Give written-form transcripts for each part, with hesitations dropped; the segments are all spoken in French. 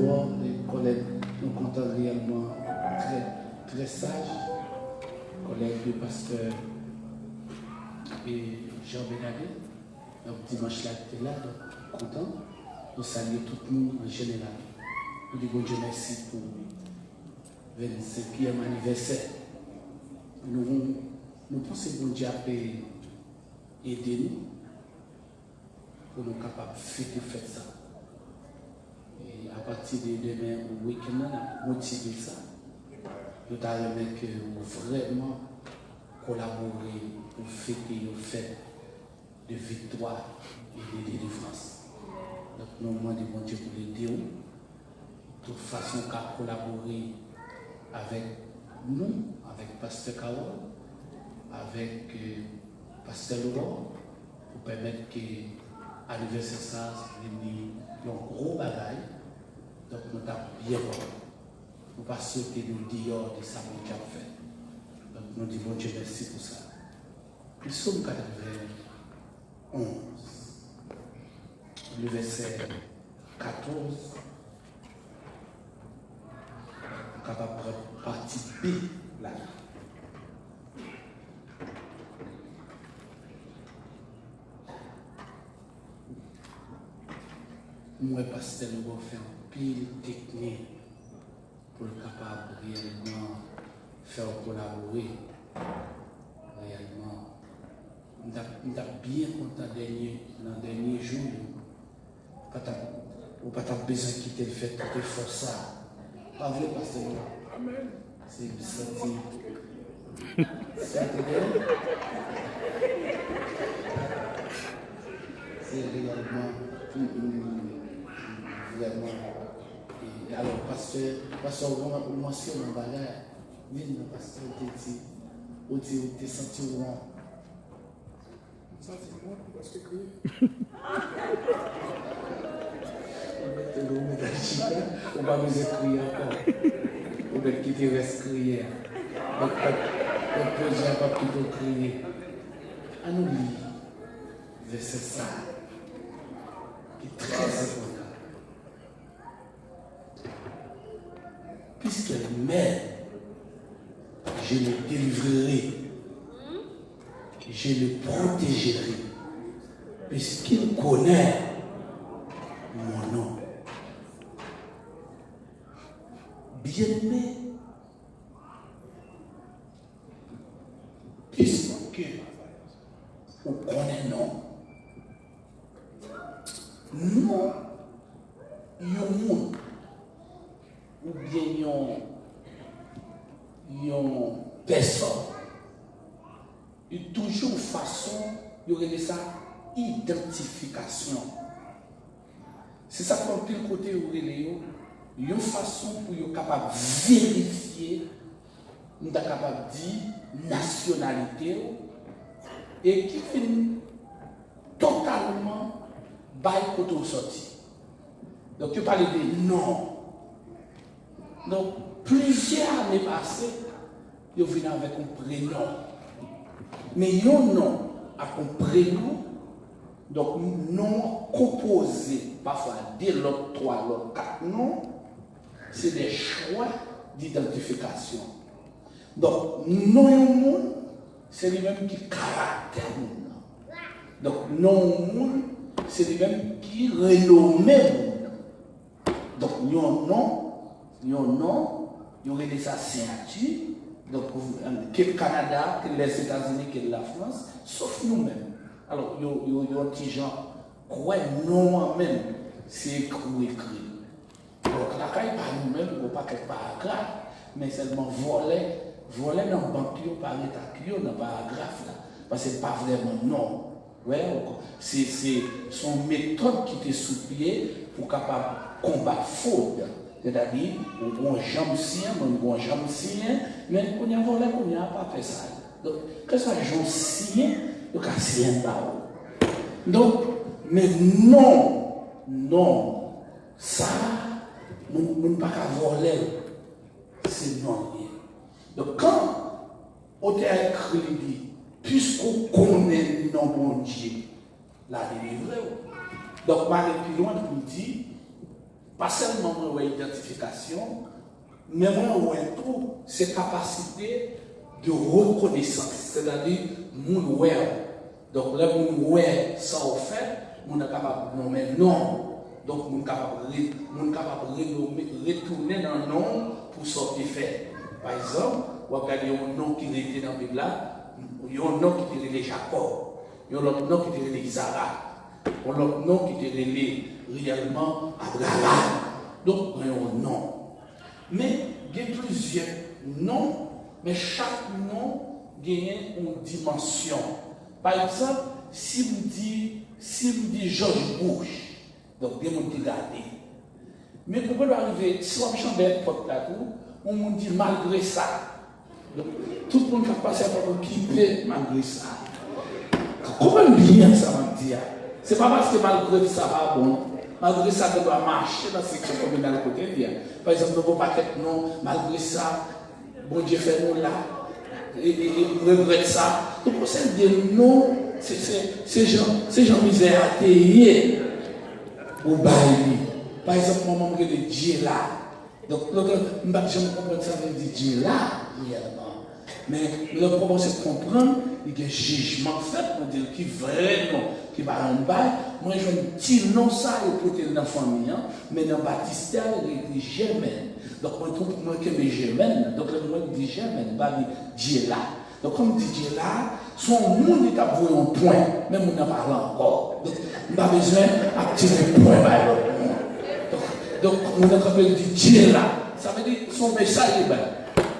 dehors, les collègues nous contents réellement très sages, collègues du pasteur et Jean Benadé. Donc dimanche là, tu es là, donc content. Nous saluons tout le monde en général. Nous disons bon Dieu merci pour le 25e anniversaire. Nous pensons que bon Dieu a aidé nous pour nous capables de faire ça. Et à partir de demain, au week-end, on a motivé ça. Nous avons que vraiment collaborer pour fêter le fait de victoire et de délivrance. Donc, nous demandons bon Dieu pour l'aider. De toute façon, qu'à collaborer avec nous, avec Pasteur Carole, avec Pasteur Laurent, pour permettre que l'anniversaire ça soit un gros bagage. Donc, nous avons bien voir. Nous ne pas sauter nous dehors de ça qu'on a fait. Donc, nous disons bon Dieu merci pour ça. Nous sommes 91. Le verset 14, capable de participer là. Moi, pasteur, nous allons faire un pile technique pour être capable de réellement faire collaborer. Réellement. Nous sommes bien contents dans les derniers jours. Ou pas besoin de quitter le fait de faire ça. Pas vrai, pasteur? Amen. C'est senti. C'est réellement. Vraiment. Et alors, pasteur, on mentionne un bagage. Viens, pasteur, on te senti où? Ça, c'est moi qui vais te crier. On va nous crier encore. On va quitter reste crier. Donc, on peut dire pas plutôt crier. À nous lire. Verset ça. Qui est très important. Puisqu'elle m'aide, je le délivrerai. Je le protégerai. Puisqu'il connaît mon nom. Bien-aimé, puisque on connaît non. Non, yon ou bien yon personne. Il y a toujours une façon, il y aurait ça, identification. C'est ça qu'on peut le côté où il y a une façon pour être capable de vérifier, nous sommes capables de dire nationalité et qui finit totalement by côté sorti. Donc, tu parles de non. Donc, plusieurs années passées, ils viennent avec un prénom. Mais ils ont non à un prénom. Donc, non composé, parfois, deux, l'autre, trois, l'autre, quatre noms, c'est des choix d'identification. Donc, non, c'est lui-même qui caractère. Donc, non, c'est lui-même qui renomme. Donc, non, il y aurait des signature. Donc, que le Canada, que les États-Unis, que la France, sauf nous-mêmes. Alors, il y a un petit gens, quoi, non, même, c'est écrit. Donc, la caille, pas nous-mêmes, il n'y a pas quelque paragraphe, mais seulement voler dans le banque, par l'état, dans le paragraphe, là. Parce que ce n'est pas vraiment non. Ouais, c'est son méthode qui était sous pied pour capable combattre faute. C'est-à-dire, on jambe sien, on jambe sien, mais on y a volé, on n'y a pas fait ça. Donc, que ça jambe sien, on a sien là. Donc, mais non, ça, on ne peut pas voler, c'est non. Donc, quand on t'a écrit, puisqu'on connaît non bon Dieu, la délivrer. Donc, par plus loin, on dit, pas seulement l'identification, mais moi, tout, c'est capacité de reconnaissance. C'est-à-dire, mon ouais. Donc, là, mon ouais, ça au fait, on est capable de nommer non. Donc, on est capable de retourner dans le nom pour sortir fait. Par exemple, vous regardez un nom qui était dans la Bible là, il y a un nom qui était Jacob, il y a un autre nom qui était Isaac, il y a un autre nom qui était réellement Abraham. Donc, il y a un nom. Mais il y a plusieurs noms, mais chaque nom a une dimension. Par exemple, si vous dites George Bush, donc il y a des gens qui gardent. Mais pour arriver, si on change porte là tout, on me dit malgré ça. Donc, tout le monde va passer par qui peut malgré ça. Comment bien ça va dire? C'est pas parce que malgré ça va bon. Malgré ça, on doit marcher dans la section communale côté bien. Par exemple, nous ne pouvons pas être non, malgré ça, bon Dieu fait nous là, et regrette ça. Donc, c'est des noms, ces gens misères athées au bail. Par exemple, mon maman de Dieu là. Donc, je ne comprends pas ça, veut dire Dieu là, réellement. Mais le problème, c'est de comprendre, il y a un jugement fait pour dire qui vrai non, qui va en bas. Moi, je ne dis non ça, il faut être dans la famille, mais dans Baptiste, il dit Germaine. Donc, moi, je trouve que je Germaine. Donc, moi, je dis Germaine, il va dire Dieu là. Donc, comme dit Dieu là, son monde est à voir un point, même on n'a pas encore. Donc, on n'a pas besoin d'activer le point par l'autre. Donc, on a appelé Dieu là. Ça veut dire son message est bien.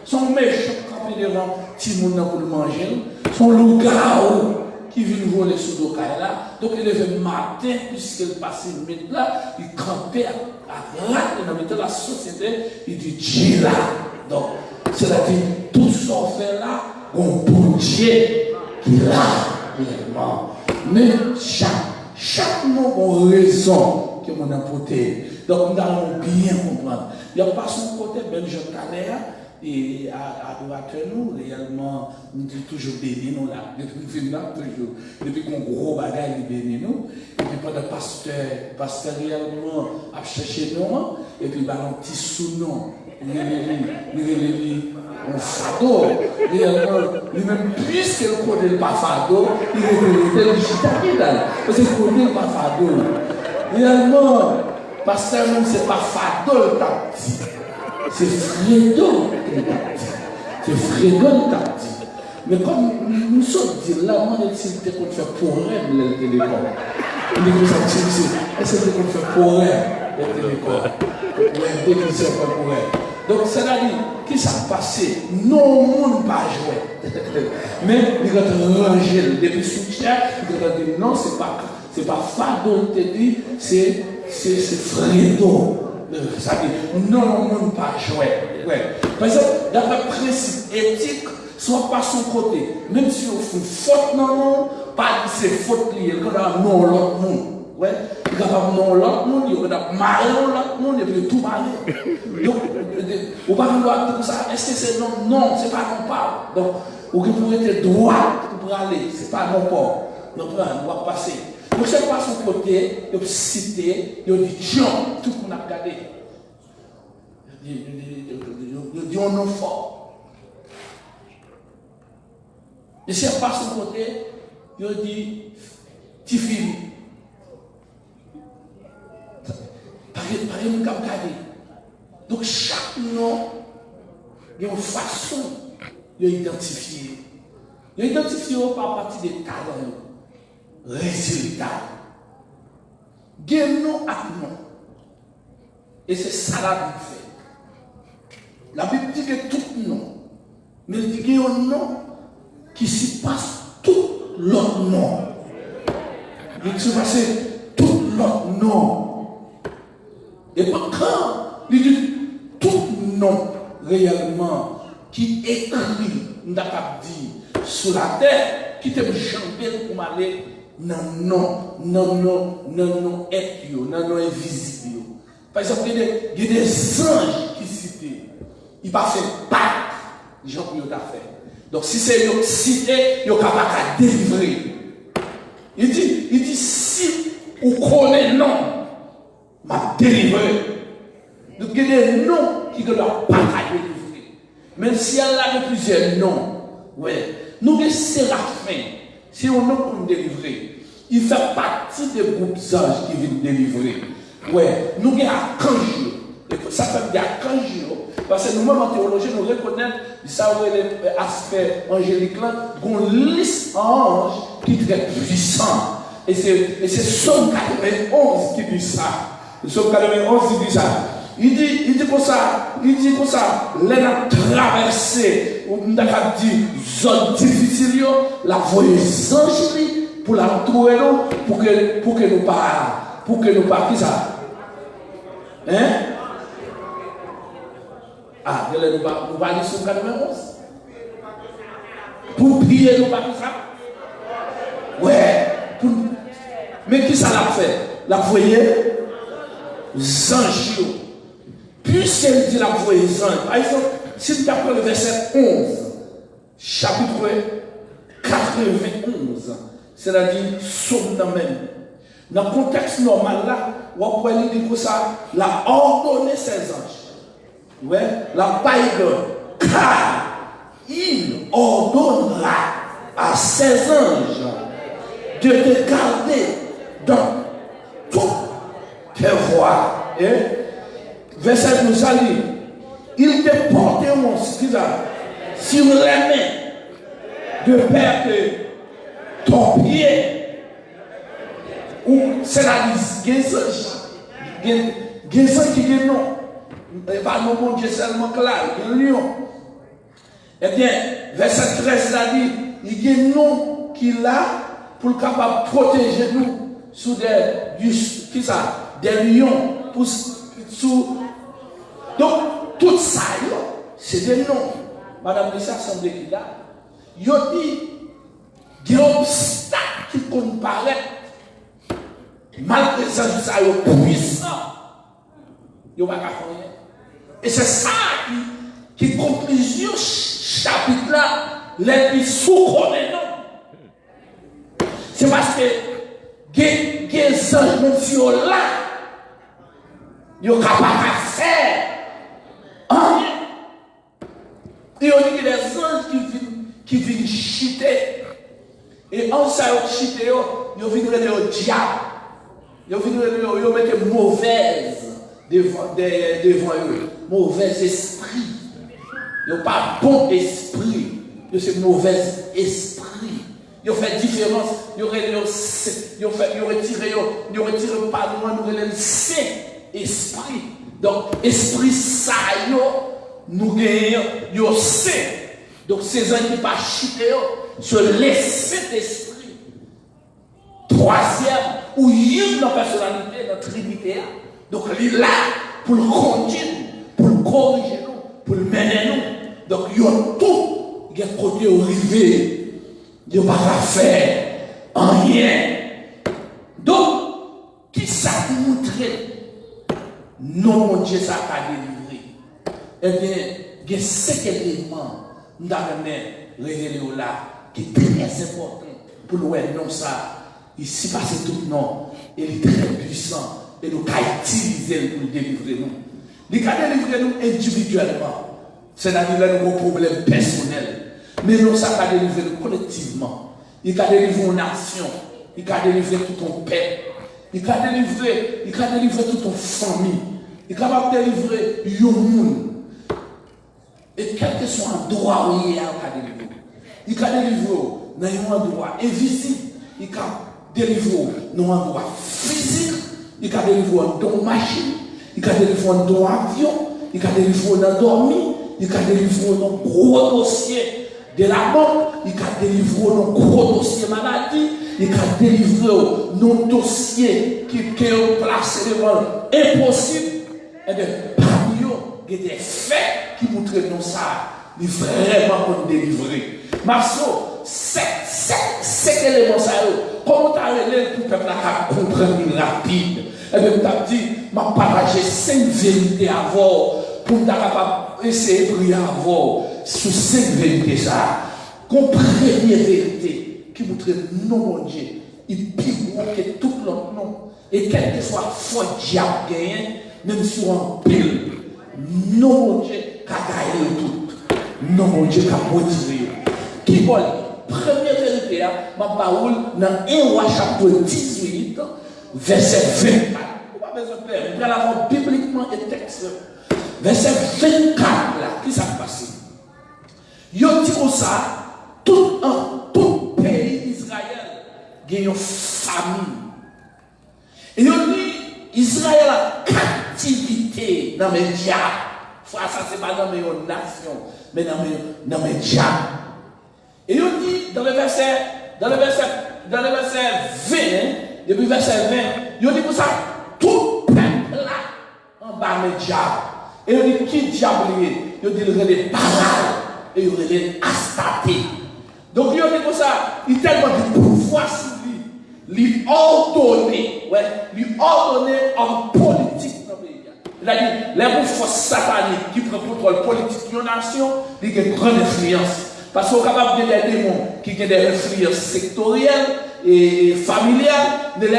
Son méchant campé devant Timoun pour le manger. Son loup-garou qui vient voler sous le caille là. Donc il est matin, puisqu'il passe une minute là, il campait à rate dans la société, il dit Dieu là. Donc, c'est-à-dire, tout ce qu'on fait là, on bon Dieu qui est là, réellement. Mais chaque mot a raison que mon apporté. Donc, nous allons bien comprendre. Il n'y a pas son côté, même Jean Calais, et à droite de nous, réellement, nous disons toujours béni nous là. Depuis nous toujours. Depuis qu'on gros bagage, il béni nous. Et puis, pendant le pasteur réellement a cherché nous, et puis, un petit sous-nom. Il un fado. Lui-même, puisqu'il ne connaît pas fado, il est végétarien. Parce qu'il ne connaît pas fado. Réellement, pasteur, même, ce n'est pas fado le tacti. C'est Fredo qui est tacti. C'est Fredo le tacti. Mais comme nous sommes dit là, moi, je sais qu'on fait pour elle le téléphone. On dit que ça tire, est-ce qu'on fait pour elle le téléphone? Oui, dès qu'il se fait pour elle. Donc, c'est-à-dire, qui s'est passé? Non, on ne pas jouer. Mais il va ranger depuis soutien, il va dire non, c'est pas Fado, il te dit, c'est Fredo. C'est-à-dire, non, on ne pas jouer. Ouais. Par exemple, dans le principe éthique, soit pas son côté, même si on fait faute, non, pas de ces fautes liées, il y a non l'autre monde. Ouais, il y a pas non l'autre monde, il y a marié l'autre monde, et puis tout marié. Donc, on va vouloir tout ça. Est-ce que c'est non? Non, c'est pas non pas. Donc, ou que pour être droit, pour aller, c'est pas non pas. Donc, on va passer. Donc, c'est pas son côté, il a cité, il a dit Jean, tout le monde a regardé. Il dit un nom fort. Et c'est pas son côté, il a dit Tifili. Par exemple, donc chaque nom, il y a une façon de l'identifier. Il identifie par partie des talents, résultats. Il y a un nom à nom. Et c'est ça la Bible fait. La Bible dit que tout nom, mais il dit qu'il y a un nom qui s'y passe tout l'autre nom. Il se passe tout l'autre nom. Et quand il dit tout nom réellement qui écrit, nous avons dit, sur la terre, qui te chanter pour m'aller non, invisible. Par exemple, il y a des anges qui citent. Il va faire pas, Jean-Pierre a fait. Donc si c'est eux cité, ils sont capables de délivrer. Il dit, si vous connaissez non, m'a délivré. Donc il y a des noms qui ne doivent pas délivrer. Même si elle a de plusieurs noms, ouais. Nous avons Séraphin, c'est un nom pour nous délivrer. Il fait partie des groupes anges qui viennent délivrer. Ouais. Nous avons Archange. Et ça fait des Archange. Parce que nous-mêmes en théologie, nous reconnaissons ça l'aspect angélique là, qu'on liste ange qui est très puissant. Et c'est Somme 91 qui dit ça. Somme 91 qui dit ça. Il dit comme ça, l'on a traversé, on a dit, zone difficile, la voie des anges pour la trouver pour que nous pas, qui ça? Hein? Ah, nous pas aller sur 91. Pour prier, nous pas faire ça. Ouais. Mais qui ça l'a fait? La voyez? Anges. Puisqu'elle dit la voyez anges. Par exemple, si tu apprends le verset 11, chapitre 91, c'est-à-dire Somme même. Dans le contexte normal là, on peut dire que ça, la ordonné ses anges. Ouais, la païenne, car il ordonnera à ses anges de te garder dans toutes tes voies. Verset nous a dit, il te porteront sur les mains de peur que ton pied, ou c'est la liste, qui est non. Pas non bon Dieu seulement clair, il y a lion. Eh bien, verset 13 là dit, il y a un nom qu'il a pour capable protéger nous sous des lions. Donc, tout ça, c'est des noms. Madame Lisa semble qu'il a. Il dit, il y a un obstacle qui comparaît, malgré ça, ça est puissant. Il n'y a pas rien. Et c'est ça qui conclusion chapitre là, les plus sous-connaît, non? C'est parce que les anges, même si on là, ils sont capables de faire rien. Et on dit que les anges qui viennent chiter, et en ça, ils chiter, ils viennent au diable. Ils mettent mauvaise devant eux. Mauvais esprit. Ils n'ont pas bon esprit. Ils ont mauvais esprit. Ils ont fait différence. Ils ont retiré pas loin, nous avons le Saint-Esprit. Donc, esprit ça, nous gagnons, nous sait. Donc, ces gens qui ne pas chuter sur le Saint-Esprit. Troisième, où il y a une personnalité, notre Trinité. Donc, il est là pour le conduire, pour le corriger nous, pour le mener nous. Donc, il y a tout, il y a côté arrivé, il n'y a pas à faire rien. Donc, qui ça montrer non, mon Dieu, ça a délivré. Eh bien, il y a 5 éléments nous avons révélé là qui est très important pour nous non ça. Ici, parce que tout non, il est très puissant. Et nous avons utilisé pour délivrer nous. Nous avons délivré nous individuellement. C'est-à-dire que nous avons un problème personnel. Mais nous avons délivré nous collectivement. Il a délivré une nation. Il a délivré tout ton père. Il a délivré toute ton famille. Il a délivré un monde. Et quel que soit l'endroit où il a délivré. Il a délivré dans un endroit invisible. Il a délivré dans un endroit physique. Il a délivré dans une machine. Il a délivré dans un avion. Il a délivré dans un dormi. Il a délivré dans un gros dossier de la banque. Il a délivré dans un gros dossier maladie. Il a délivré dans un dossier qui est placé devant impossible. Et bien, parmi eux, il y a des faits qui montrent nous ça. Il est vraiment pour nous délivrer. Marceau, c'est élément ça. Comment tu as relé pour que le peuple a compris rapide? Et bien, tu as dit, je vais partager 5 vérités avant pour que tu essayer de prier avant sur 5 vérités. Comprenez les vérités qui montrent non, mon Dieu. Il pire que tout l'autre nom. Et quel que soit le diable gagné, même si on pile. Non, mon Dieu, qu'a gagné tout. Non, mon Dieu, qu'a retiré. Qui vol? Première vérité, ma parole dans 1 Roi chapitre 18, verset 24. Pas besoin de faire. On va l'avoir bibliquement et texte. Verset 24, là, qui s'est passé? Il dit comme ça, tout pays d'Israël, il y a une famine. Et il dit, Israël a captivité dans les diables. Ça, c'est pas dans les nations, mais dans les diables. Et il dit, dans le verset 20, depuis verset 20, il dit pour ça, tout peuple là, en bas les diables. Et il dit, qui diable il dit, il y a des Baal, et il y a des Astarté. Donc il dit pour ça, il a tellement de pouvoir sur lui, lui ordonner en politique dans le pays. Il a dit, les forces sataniques qui prennent contrôle politique de la nation, ils ont une grande influence. Parce qu'on est capable de des démons qui ont des influences sectorielles et familiales, des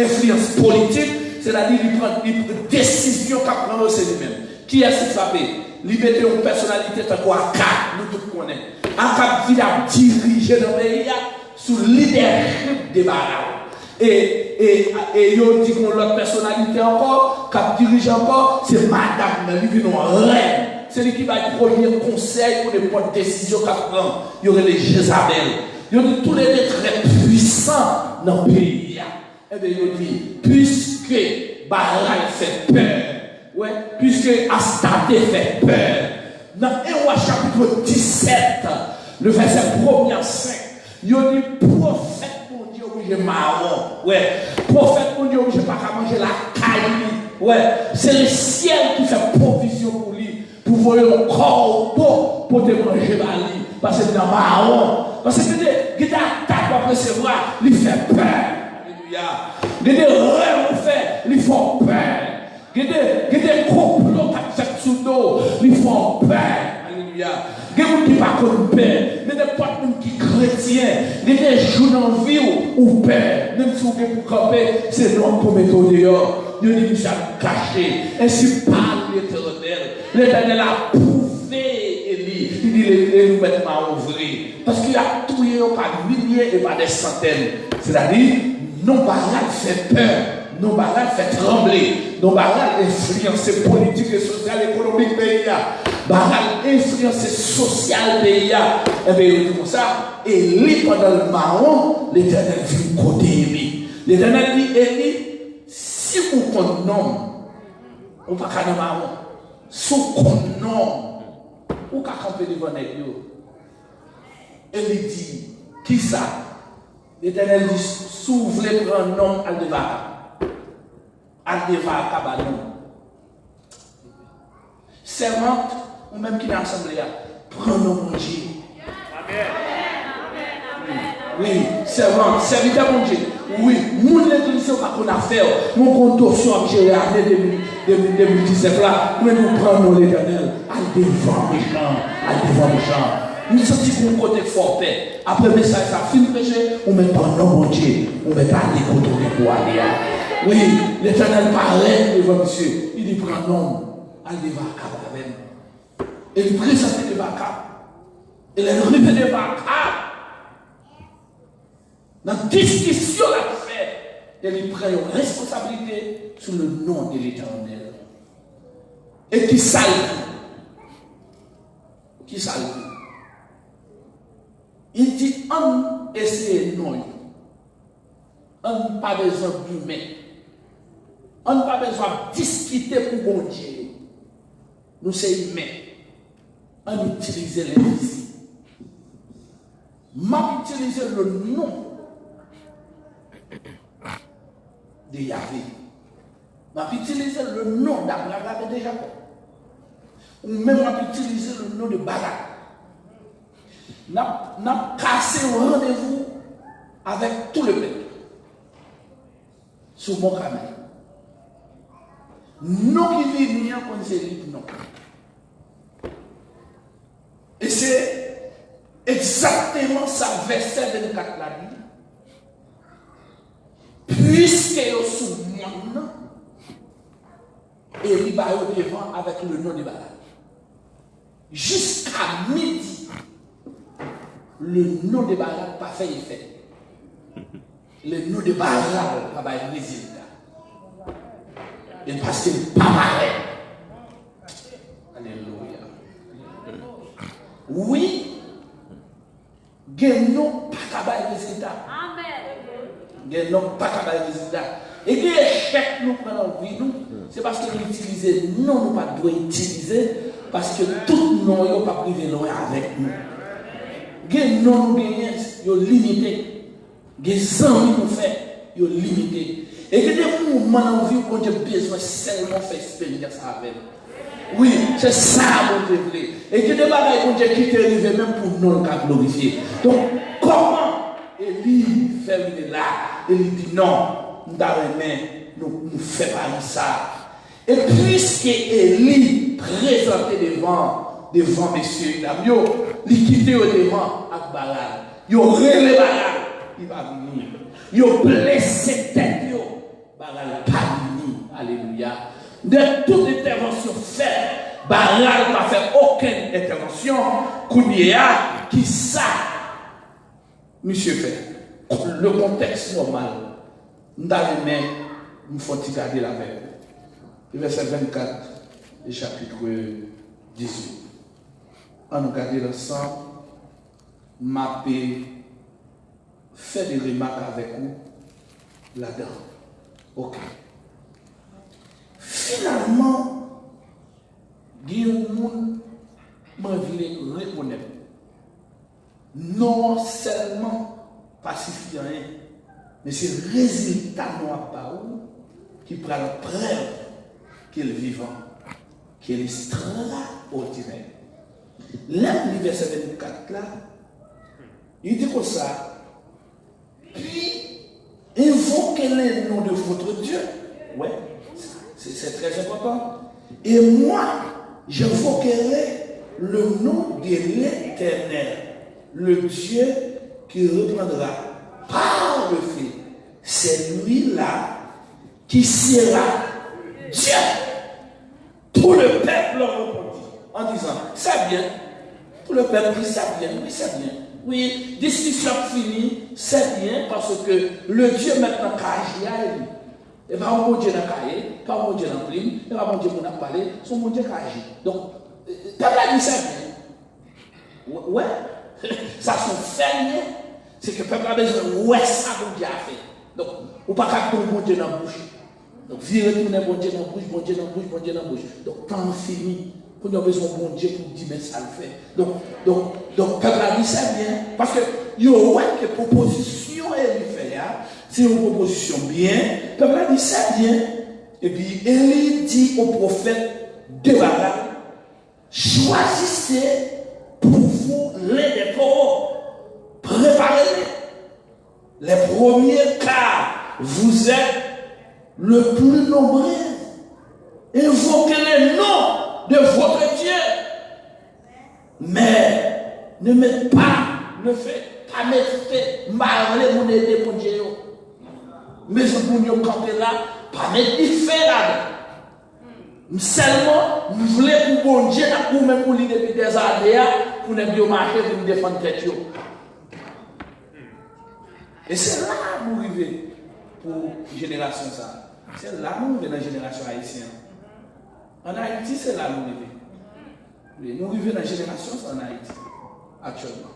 influences politiques, c'est-à-dire qu'ils prennent des décisions qu'à prendre au lui-même. Qui est-ce qui frappé? Liberté une personnalité, c'est quoi? Nous tous connaissons. Akab qui a dirigé le pays sous le leadership des barrages. Et il dit qu'on l'autre personnalité encore, qui a dirigé encore, c'est madame, elle vit en reine. C'est lui qui va être premier conseil pour les bonnes décisions qu'elle prend. Il y aurait les Jézabel. Il dit tous les très puissants dans le pays. Et bien il dit, puisque Baral fait peur, ouais, puisque Astarté fait peur, dans 1 Roi chapitre 17, le verset 1er à 5, il dit, prophète mon Dieu, obligé marron, ouais, prophète mon Dieu, obligé pas qu'à manger la caille, ouais, c'est le ciel qui fait provision pour lui. Pour voir un corps pour te manger bali. Parce que dans marron. Parce que il y a des attaques pour recevoir, il fait peur. Alléluia. Il y a des rêves fait, ils font peur. Il y a des complots qui fait sous l'eau, ils font peur. Alléluia. Il y a des gens qui ne pas comme peur. Il y a des gens qui sont chrétiens. Il y a des jours dans la vie où peur. Même si vous pouvez pour camper, c'est l'homme pour mettre au dehors. Il y a des gens cachés. Ainsi parle l'Éternel. L'Éternel a prouvé Élie. Il dit les nous mettre à ouvrir. Parce qu'il a tué par milliers et par des centaines. C'est-à-dire, nos barrages fait peur. Nos barrages fait trembler. Nos barrages influencent politique et sociale, économique pays. Barrages influencent social pays. Et bien, il dit comme ça. Élie, pendant le marron, l'Éternel vit côté Élie. L'Éternel dit, Élie, si vous connaissez, on va pas marron. Sous qu'on nom, ou qu'à camper devant nous. Elle dit, qui ça? L'Éternel dit, si vous voulez prendre un nom, Aldevaka. Aldevaka, banon. Servante, ou même qui est assemblée, prends nom, mon Dieu. Oui, servante, serviteur, mon Dieu. Oui, nous l'église pas qu'on a fait, mon contorsion que j'ai regardé 2017 là, nous prenons l'Éternel à devant les gens, Nous sommes côté fort paix. Après le message, ça fin prêcher, on met pas non mon Dieu, on met pas des contours pour aller. Oui, l'Éternel paraît devant monsieur, il dit prend nom, à devant Cap. Et il présente les vacances. Et il répète les vacances. Dans la discussion la fait, il prend une responsabilité sur le nom de l'Éternel. Et qui salue. Qui salue. Il dit, on essaie non. On n'a pas besoin d'humain. On n'a pas besoin de discuter pour bon Dieu. Nous sommes humains. On utilise l'invisible. On utilise le nom de Yahvé. On utilise le nom d'Abraham et de Jacob. Ou même on utilise le nom de Barak. On a cassé un rendez-vous avec tout le peuple. Sur mon camel. Non qui vit rien qu'on s'est dit non. Et c'est exactement ça, verset 24 la dit. Puisque yo sous moi, Élie va au devant avec le nom de Baal. Jusqu'à midi, le nom de Baal n'a pas fait effet. Le nom de Baal n'a pas eu résultat. Et parce qu'il n'est pas pareil. Alléluia. Oui, il n'a pas de résultat. Il n'a pas de résultat. Et que l'échec nous prend dans la vie, c'est parce que nous utilisons, non, nous ne devons pas utiliser, parce que tout le monde n'est pas privé loin avec nous. Les non nous sont limités. Les amis nous font limités. Et que des moments dans la vie où on a besoin seulement faire expérience avec nous. Oui, c'est ça mon Dieu. Et que des bagages qu'on a quitté arriver même pour nous le glorifier. Donc, comment Élie fait là? Élie dit non, nous ne faisons pas ça. Et puisque Élie présentait devant messieurs, il quittait au devant avec Baal. Il relève Baal, il va venir. Il blessé tête. Baal pas venu. Alléluia. De toute intervention faite, Baal n'a fait aucune intervention. Kounia, qui ça, monsieur fait. Le contexte normal. Nous faut garder la veille. Verset 24 du chapitre 18. On nous garder ensemble. M'a fait des remarques avec vous là-dedans. Ok. Finalement, Guillaume m'a vu reconnaître. Non seulement pacifiant, mais c'est le résultat noir par où qui prend la preuve qu'il est vivant, qu'il est extraordinaire. Là, le verset 24 là, il dit comme ça, puis invoquez le nom de votre Dieu. Ouais, c'est très important. Et moi, j'invoquerai le nom de l'Éternel, le Dieu qui reprendra par le fait. C'est lui-là qui sera Dieu. Tout le peuple répondit en disant, c'est bien. Tout le peuple dit, c'est bien, oui, c'est bien. Oui, discussion finie, c'est bien parce que le Dieu maintenant qui a agi, et pas mon Dieu n'a caillé, pas mon Dieu n'a pris, et pas mon Dieu n'a parlé, c'est mon Dieu qui a agi. Donc, le peuple a dit c'est bien. Ouais, ça se fait bien. C'est que le peuple a besoin de ouais, ça mon Dieu a fait. Donc, ou pas qu'à mon Dieu dans la bouche. Donc, virer retourner mon Dieu dans la bouche, mon Dieu dans la bouche, mon Dieu dans la bouche. Donc, temps fini. Pour nous besoin de mon Dieu pour dire, mais ça le fait. Donc, le peuple a dit c'est bien. Parce que, il y a une proposition elle fait, c'est une proposition bien. Le peuple a dit c'est bien. Et puis, il dit au prophète de Baal, choisissez pour vous l'un des pauvres. Préparez-les. Les premiers cas, vous êtes le plus nombreux. Invoquez les noms de votre Dieu. Mais ne mettez pas, ne faites pas mettre mal les monnaies pour Dieu. Mais je vous camper là, pas mettre des faits là. Seulement, vous voulez pour bon Dieu, ou même pour lui depuis des années, pour ne pas marcher, pour nous défendre tête. Et c'est là que nous arrivons pour la génération ça. C'est là que nous arrivons dans la génération haïtienne. En Haïti, c'est là que nous arrivons. Nous arrivons dans la génération en Haïti, actuellement.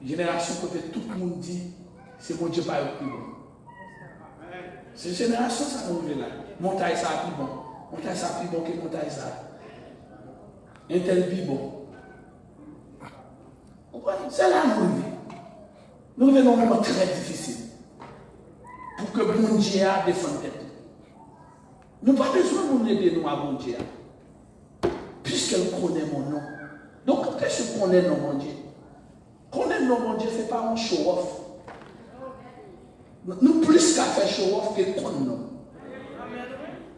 Une génération que tout le monde dit, c'est mon Dieu pas le plus bon. C'est une génération ça nous arrive là. Montagne ça plus bon. Montagne ça plus bon que montagne ça. Un tel plus bon. C'est là que nous arrivons. Nous arrivons dans un moment très difficile. Pour que mon Dieu défende tête. Nous n'avons pas besoin de nous aider nous à bon Dieu. Puisqu'elle connaît mon nom. Donc, qu'est-ce que connaît mon Dieu? Connaître mon Dieu, ce n'est pas un show-off. Nous plus qu'à faire show-off que connaître nous.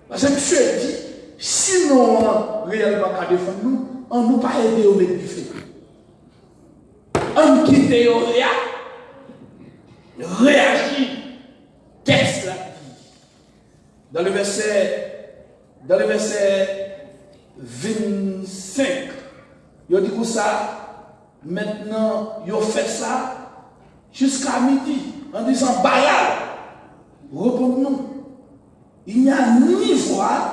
Parce que monsieur dit, si nous réellement qu'à défendre nous, on ne nous pas aider au mettre du feu. On quitte au réagit. Qu'est-ce que cela dit? Dans le verset dans le verset 25, il dit que ça, maintenant, il fait ça jusqu'à midi, en disant, Baal, répondons-nous. Il n'y a ni voix,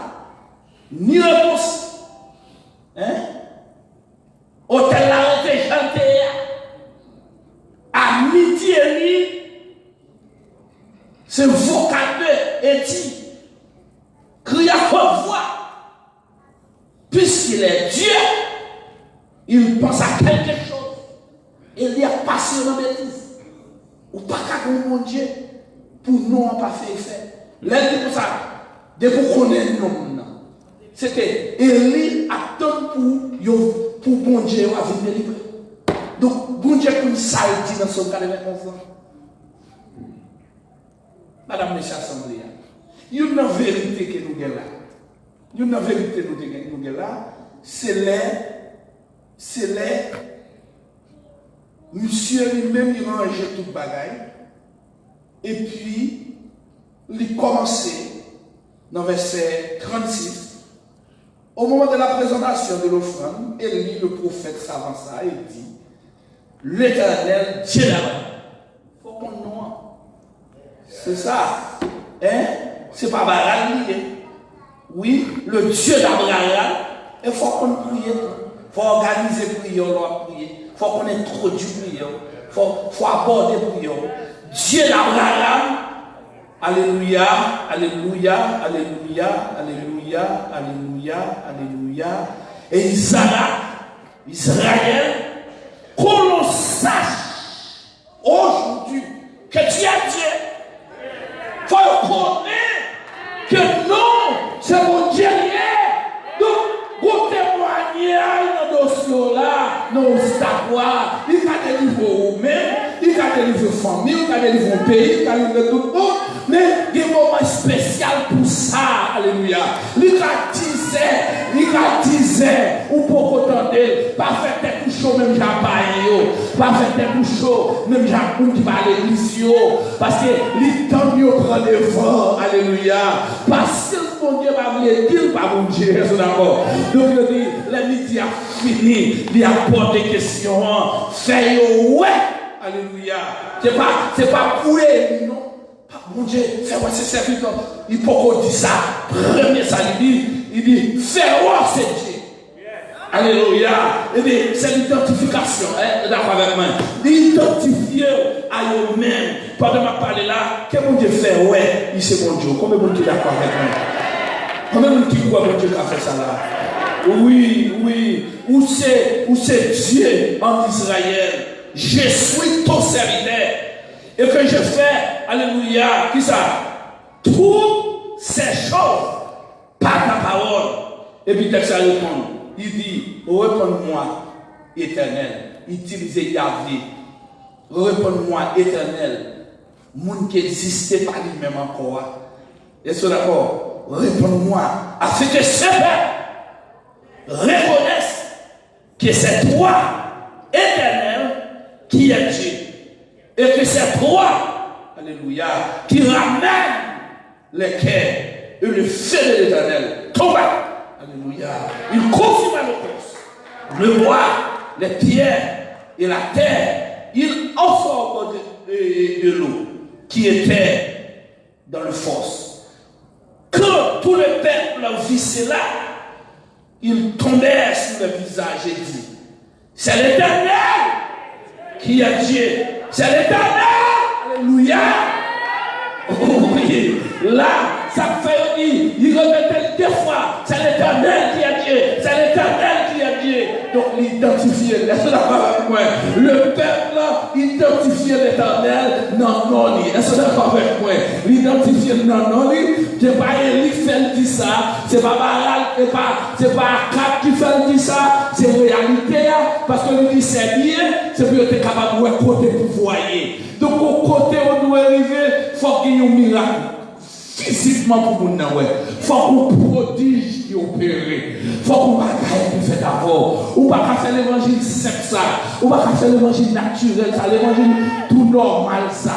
ni réponse. Hein? Hôtel là, on était chanté. À midi et demi, c'est vocabulaire et dit, crie à haute voix. Puisqu'il est Dieu, il pense à quelque chose. Il y a passé dans bêtise. Ou pas qu'à mon Dieu, pour nous, on pas fait effet. L'un dit pour ça, dès qu'on connaît le nom, c'était Élie attend pour bon Dieu à venir délivrer. Donc, bon Dieu comme ça, il dit dans son cas de maintenant. Madame, Monsieur Assemblée, il y a une vérité que nous avons là. Il y a une vérité que nous avons là. C'est les monsieur lui-même, il rangeait tout le bagaille. Et puis, il commençait dans verset 36. Au moment de la présentation de l'offrande, Élie, le prophète, s'avança et dit, l'Éternel, Dieu là-bas. Il faut qu'on nous. C'est ça. Hein? C'est pas Baral lié. Oui, le Dieu d'Abraham. Il faut qu'on prie. Il faut organiser prière, l'on prier. Il faut qu'on introduise prière. Il faut aborder prière. Dieu d'Abraham. Alléluia, alléluia, alléluia, alléluia, alléluia, alléluia. Et Israël, qu'on l'on sache aujourd'hui que Dieu est Dieu. Il faut connaître que non, c'est mon Dieu. Donc, vous témoignez dans ce dossier-là, non, savoir, il va délivrer vous-même, il va délivrer famille, il va délivrer pays, il va délivrer tout le monde. Mais il y a un moment spécial pour ça, alléluia. Il disait, ou pour qu'entendre, pas faire des coups chauds, même j'abaye, pas faire des coups chauds, même j'abaye qui va à l'église, parce que les temps mieux prend des vents, alléluia. Parce que mon Dieu va venir dire, pas mon Dieu, c'est d'accord. Donc il dit, la midi a fini, il apporte des questions, fait ouais, alléluia. C'est pas pour eux, non. Mon Dieu, fais-moi ce serviteur. Il peut dire ça. Premier ça, il dit, fais-moi ce Dieu. Alléluia. Et bien, c'est l'identification. D'accord avec moi. L'identifier à eux-mêmes. Pendant ma parole là, que mon Dieu fait, ouais, il c'est mon Dieu. Combien de monde qui est d'accord avec moi? Combien de monde qui croit mon Dieu qui a fait ça là? Oui, oui. Où c'est Dieu en Israël? Je suis ton serviteur. Et que je fais, alléluia, qui ça? Toutes ces choses par ta parole. Et puis, texte à répondre. Il dit, réponds-moi, éternel. Utilisez Yahvé. Réponds-moi, éternel. Moun qui n'existait pas lui-même encore. Est-ce d'accord? Réponds-moi. Afin que ce peuple reconnaisse que c'est toi, éternel, qui es Dieu. Et que c'est toi, alléluia, qui ramène les cœurs et le feu de l'Éternel tombe. Alléluia. Il confirme le bois, les pierres et la terre. Il offre de l'eau qui était dans le fosse. Quand tout le peuple vit cela, il tombait sur le visage et dit, c'est l'Éternel qui est Dieu. C'est l'Éternel. Alléluia. Oui. Là, ça fait dire, il répète deux fois, c'est l'Éternel qui est Dieu. C'est l'Éternel qui est Dieu. Donc, l'identifier, est-ce d'accord avec moi? Le peuple identifier l'Éternel, non, non, est-ce d'accord avec moi? L'identifier, non, non, c'est pas Élie qui fait dire ça, c'est pas Baral, c'est pas Akab qui fait dire ça, c'est réalité, parce que lui dit c'est bien, c'est pour être capable de côté pour voyer. Donc, au côté où on doit arriver, il faut qu'il y ait un miracle. Physiquement pour nous, il faut qu'on prodige qui opère. Il faut qu'on fait d'abord. Ou pas faire l'évangile simple ça. Ou pas faire l'évangile naturel ça. L'évangile tout normal ça.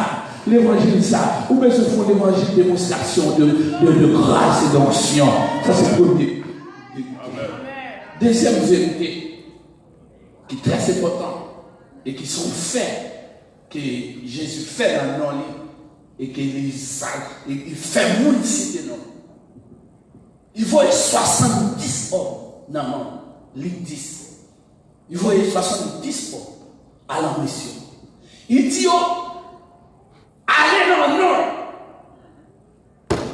L'évangile ça. Ou bien se font l'évangile démonstration de grâce et d'onction. Ça c'est le premier. Deuxième vérité, qui est très important, et qui sont faits, que Jésus fait dans le nom, et qu'il fait moun cité non. Il voit 70 hommes dans le monde, les 10. Il voit 70 hommes à la mission. Il dit, allez dans le nom.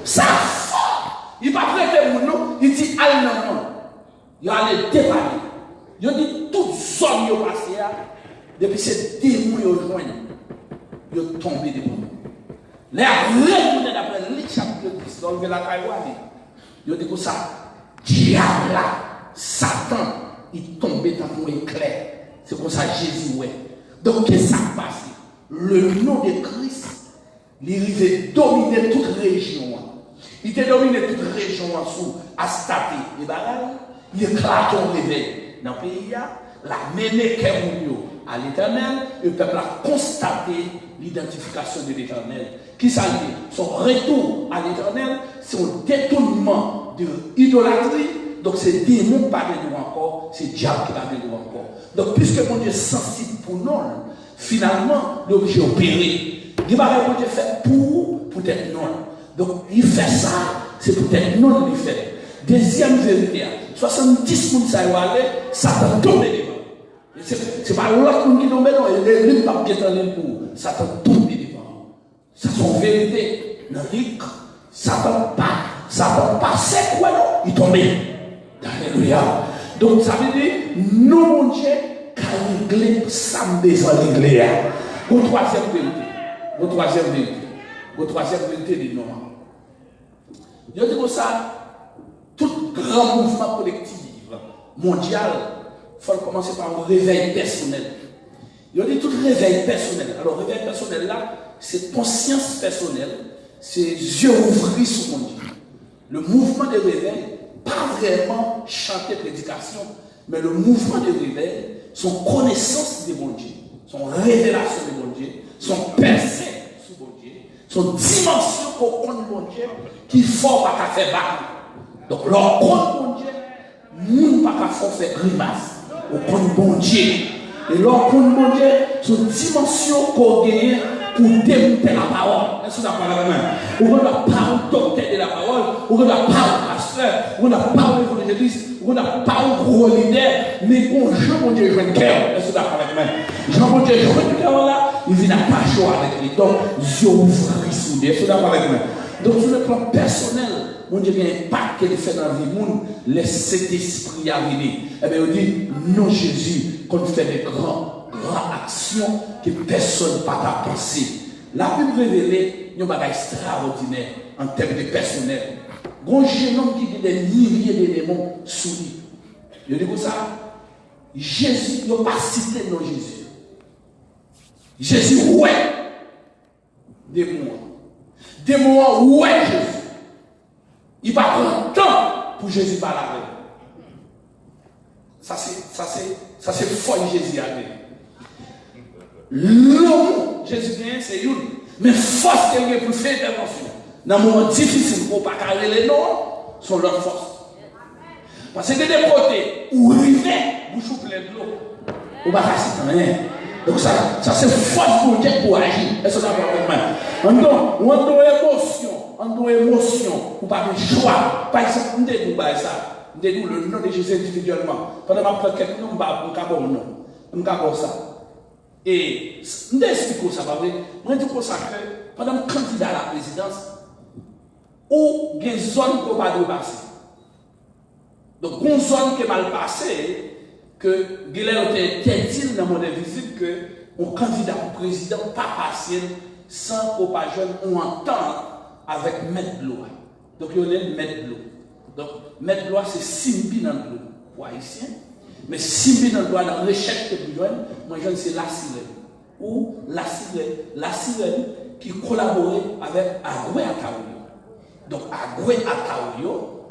Ça fort. Il ne va pas prêter mon nom, il dit, allez dans le nom. Il a allé dépanner. Il dit, toutes zones qui ont passé là, depuis ces démons qui ont joint, ils ont tombé des mots. Les retournés d'après le chapitre 10, dans le la Taïwan, ils ont dit que ça, diable là, Satan, il tombait dans un éclair. C'est comme ça Jésus, ouais. Donc, qu'est-ce qui s'est passé? Le nom de Christ, il arrivait dominer toute région. Il était dominé toute région sous Astaté et Baral. Il éclate au réveil dans le pays. La mené à l'Éternel, le peuple a constaté l'identification de l'Éternel. Qui ça dit? Son retour à l'Éternel, c'est un détournement de l'idolâtrie. Donc c'est démon pas de nous encore, c'est diable qui va de nous encore. Donc puisque mon Dieu est sensible pour nous, finalement, il est obligé d'opérer. Il va avoir Dieu fait pour être non. Donc il fait ça, c'est peut-être non qu'il fait. Deuxième vérité, 70 personnes ça va aller, ça va tomber devant. C'est pas l'autre qui tombe devant, il n'est pas bien dans pour ça va tomber devant. C'est son vérité. Ça va passer quoi non? Il tombe. Alléluia. Donc ça veut dire, nous, mon Dieu, quand l'église s'en besoin de l'église. Au troisième vérité. Au troisième vérité. Au troisième vérité des noms. Je dis comme ça, tout grand mouvement collectif mondial, il faut commencer par un réveil personnel. Je dis tout réveil personnel. Alors, réveil personnel là, c'est conscience personnelle, c'est yeux ouverts sur mon Dieu. Le mouvement de réveil, pas vraiment chanter prédication, mais le mouvement de réveil, son connaissance de mon Dieu, son révélation de mon Dieu, son percée sur mon Dieu, son dimension pour connaître mon Dieu, qui faut pas qu'à faire bas. Donc, leur compte mon Dieu, nous pas qu'à faire grimace, au compte mon Dieu. Et leur compte mon Dieu, son dimension qu'on gagne pour démonter la parole. Est-ce que vous avez la main? On n'a pas un docteur de la parole, on n'a pas un pasteur, on n'a pas un évangéliste, on n'a pas un gros leader, mais bon, Jean, mon Dieu, je veux une cœur. Est-ce que vous avez la main? Jean, mon Dieu, je veux une cœur là, il vient à pas chaud avec lui. Donc, je ouvre soudé. Est-ce que vous avez la main? Donc, sur le plan personnel, mon Dieu, il y a un impact qu'il fait dans la vie, monde, laisse cet esprit arriver. Eh bien, on dit, non, Jésus, qu'on fait des grandes actions que personne n'a pas pensé. La Bible révélée, il y a un bagage extraordinaire en termes de personnel. Un jeune homme qui a des milliers de démons sous lui. Je dis comme ça, Jésus, il n'a pas cité non Jésus. Jésus, ouais, démons. Démons, ouais, Jésus. Il va prendre temps pour Jésus parler avec. Ça c'est folle Jésus avec. L'homme, Jésus vient, c'est une. Mais force qu'il y a pour faire intervention. Dans un moment difficile, pour ne pas carrer les noms, sont leurs forces. Parce que des côtés, où river, vous chouez plein de l'eau. Vous ne pouvez pas faire rien. Donc ça c'est force pour Dieu pour agir. Est-ce que ça va vraiment? On a une émotion, ou pas de choix. Par exemple, on dit ça. On dit le nom de Jésus individuellement. Pendant que je prends quelqu'un, on va pas le nom. On va pas ça. Et on explique ça, pas vrai? On dit ça que pendant que candidat à la présidence, où il y a une zone qui va pas passer. Donc, une zone qui est mal passée, que Guilherme était dit dans mon visite que un candidat au président pas passer sans qu'on pas jeune ou entendre avec maître de l'eau. Donc, il y a un maître de l'eau. Donc, maître de l'eau, c'est Simbi dans l'eau pour haïtien. Mais Simbi dans l'eau, dans l'échec que vous voyez, moi, je c'est la sirène. Ou la sirène qui collaborait avec Agoué Ataouyo. Donc, Agoué Ataouyo,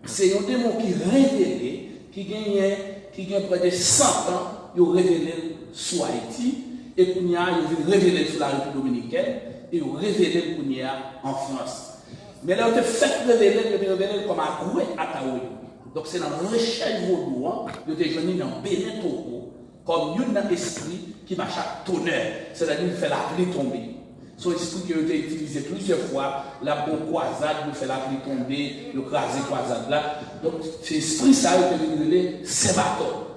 c'est un démon qui révélé, qui gagne près de 100 ans, il a révélé sur Haïti, et qu'il a révélé sur la République dominicaine, et ils ont révélé le Kounia en France. Mais là, ils ont fait révéler comme à Goué à Taoui. Donc c'est dans le recherche vaudou, ils ont été joignés dans Bénin Togo, comme un esprit qui marche à tonnerre, c'est-à-dire qu'il fait la pluie tomber. Son esprit qui a été utilisé plusieurs fois, la bonne croisade, nous fait la pluie tomber, le craser croisade là. Donc, c'est l'esprit ça qui a été révélé, c'est bateau.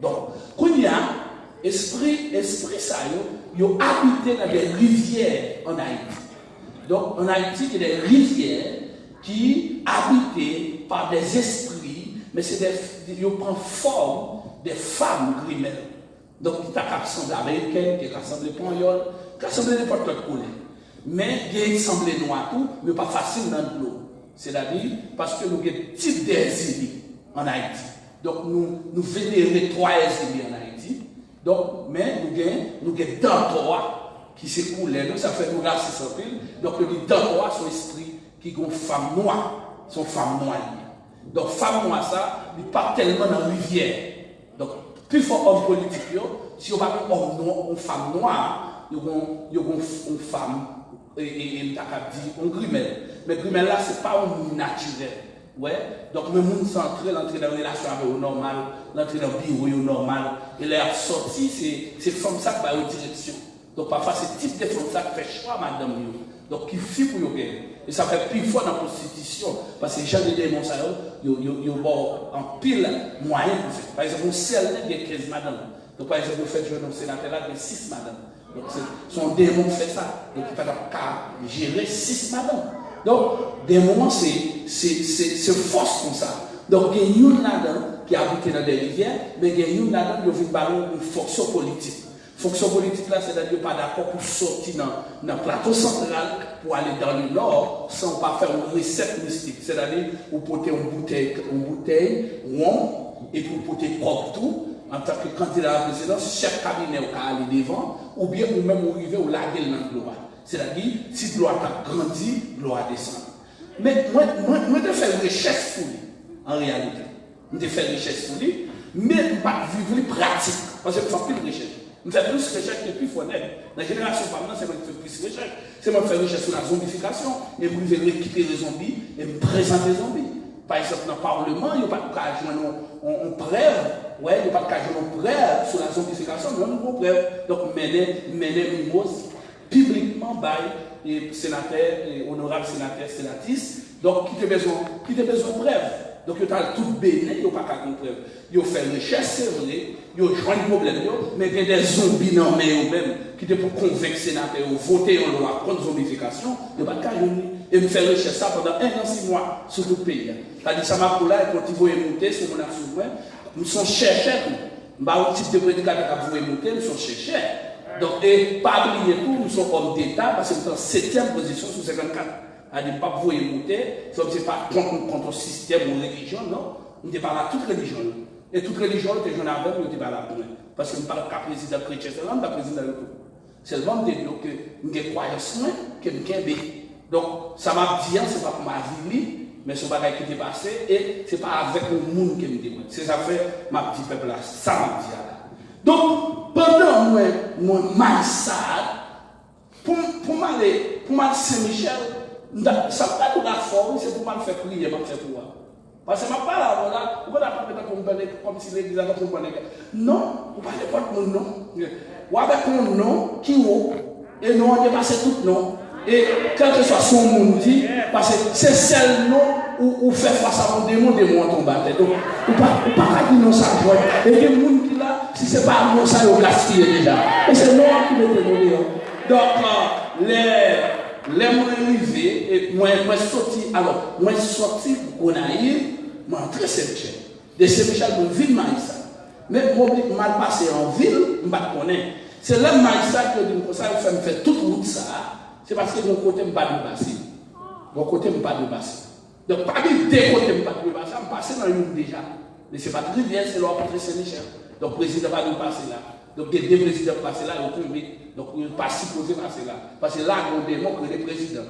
Donc, quand il y a esprit ça, il a habité dans des rivières en Haïti. Donc, en Haïti, il y a des rivières qui habitées par des esprits, mais ils prennent forme des femmes grimelles. Donc, il y a des assemblées américaines, des assemblées ponyol, des assemblées n'importe quoi. Mais il y a des assemblées noires, mais pas facile dans l'eau. C'est-à-dire, parce que nous avons des types d'exilés en Haïti. Donc, nous vénérons 3 exilés en Haïti. Donc, mais nous avons d'Antoa qui s'écoulent. Donc, ça fait nous grâce à ce pile. Donc, nous avons d'Antoa, son esprit, qui ont femme noire. Son femme noire. Donc, femme noire, ça, il part tellement dans la rivière. Donc, plus fort homme politique, si on va prendre une femme noire, il y a une femme, et on grimelle. Mais grimelle là, ce n'est pas un naturel. Ouais. Donc, le monde centré, l'entrée dans la relation avec le normal, l'entrée dans le bureau normal, et la sortie, c'est comme ça qui va en direction. Donc, parfois, c'est type de comme ça qui fait choix, madame. Donc, qui fait pour vous gagner. Et ça fait plus fort dans la prostitution. Parce que les gens de démons, ils ont en pile moyen pour faire. Par exemple, on seul, il y a 15 madames. Donc, par exemple, vous faites jouer dans le sénateur là, il y a 6 madames. Donc, son démon fait ça. Donc, il ne peut pas gérer 6 madames. Donc, des moments, c'est force comme ça. Donc, il y a une là-dedans qui habite dans des rivières, mais il y a une là-dedans qui a une fonction politique. Fonction politique là, c'est-à-dire pas d'accord pour sortir dans le plateau central pour aller dans le nord sans pas faire une recette mystique. C'est-à-dire pour porter une bouteille rond et pour porter propre tout en tant que candidat à la présidence, chaque cabinet au cas aller devant ou bien ou même arriver au laguer dans le gloire. C'est-à-dire si l'eau a grandi, l'eau a descendu. Mais moi je fais une recherche pour lui en réalité. Je fais une recherche pour lui, mais je ne pas vivre pratique parce que je fais plus de recherche. Je fais plus de recherche depuis Fonnet. Dans la génération par c'est moi qui fais plus de recherche. C'est moi qui fais recherche sur la zombification, et je vais récupérer les zombies et me présenter les zombies. Par exemple, dans le Parlement, il n'y a pas de cas de jouer en preuve. Ouais, il n'y a pas de cas de jouer en preuve sur la zombification, mais on a preuve. Donc, mener mimose publiquement par les sénateurs, les honorables sénateurs, sénatrices. Donc, qui a besoin de preuve. Donc, il y a tout bénin, il n'y a pas qu'à comprendre. Il y a fait recherche, c'est vrai, il y a joint le problème, mais il y a des zombies dans eux même qui étaient pour convaincre les sénateurs ou voter en loi contre la zombification, il n'y a pas de cas. Et me faire recherche ça pendant 1 an, 6 mois sur tout le pays. C'est-à-dire que ça m'a pour là, et quand ils vont monter, sur mon souverain, nous sommes chercheurs. Nous avons un type de prédicateur qui vont monter, nous sommes chercheurs. Donc, et pas oublier tout, nous sommes hommes d'État, parce que nous sommes en 7e position sur 54. C'est-à-dire que pas vous monter, ce n'est pas contre le système ou religion, non. Nous ne sommes pas là toute religion. Et toute religion, nous sommes avant, nous ne sommes pas là pour nous. Parce que nous ne sommes pas président chrétien, c'est l'homme de président de tout. C'est le monde que nous avons croyance, que nous avons. Donc, ça m'a dit, ce n'est pas pour ma vie, mais ce n'est pas ce qui est passé, et ce n'est pas avec le monde que nous démons. C'est ça fait ma petite peuple là, ça m'a dit là. Donc, pendant moi, maïsade, pour m'aller Saint-Michel, ça n'a pas de la forme, c'est pour m'aller faire prier, pas faire pouvoir. Parce que je ne parle pas là, vous ne pouvez pas comme si l'église avait compris. Non, vous ne parlez pas de mon nom. Ou avec mon nom qui est haut, et non, on dépasse tout nom. Et quel que soit son monde dit, parce que c'est celle nom où fait face à mon démon en tombe. Donc, vous ne pouvez pas dire non ça. Et il y a des gens qui là, si ce n'est pas non ça, ils ont gaspillé déjà. Et c'est non qui me demande. Donc, les mots arrivés, et moi sorti, alors, moi sorti pour Gonaïve, moi entré Saint-Michel. De Saint-Michel, je vis Maïssa. Mais moi, mal passé en ville, je ne connais pas. C'est là Maïssa qui dit comme ça, il fait toute route ça. C'est parce que mon côté ne pas de bassin. Mon côté ne pas de bassin. Donc, pas de deux côtés ne pas de bassin, je passe dans une déjà. Mais ce n'est pas très bien, c'est l'ordre de Saint-Michel. Donc, le président va nous passer là. Donc, il y a 2 présidents passés là, il y a 8. Donc, il n'est pas supposé passer là. Parce que là, on démontre les présidents.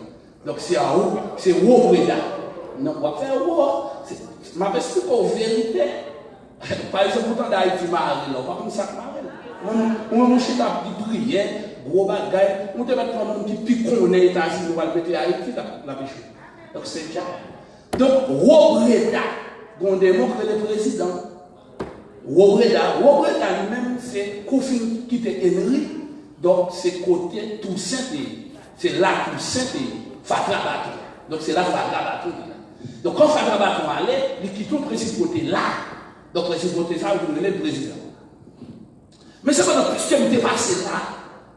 Donc, c'est en haut, c'est haut président. Non, on va faire haut. Je m'explique en vérité. Par exemple, pourtant d'Haïti, Marie, là, pas comme ça que Marie. On m'a dit prière, gros bagaille, on te met un monde qui pique les États-Unis, on va le mettre à Haïti, la péché. Donc c'est déjà. Donc, Robreda, on démontre le président. Robreda lui-même, c'est Kofi qui était Henry, donc c'est côté Toussaint, c'est là Toussaint et Fakrabaton. Donc c'est là Fakrabaton. Donc quand Fakrabaton allait, il quitte le principauté là. Donc le principauté ça, vous le président. Mais c'est pas notre question qui est passé là.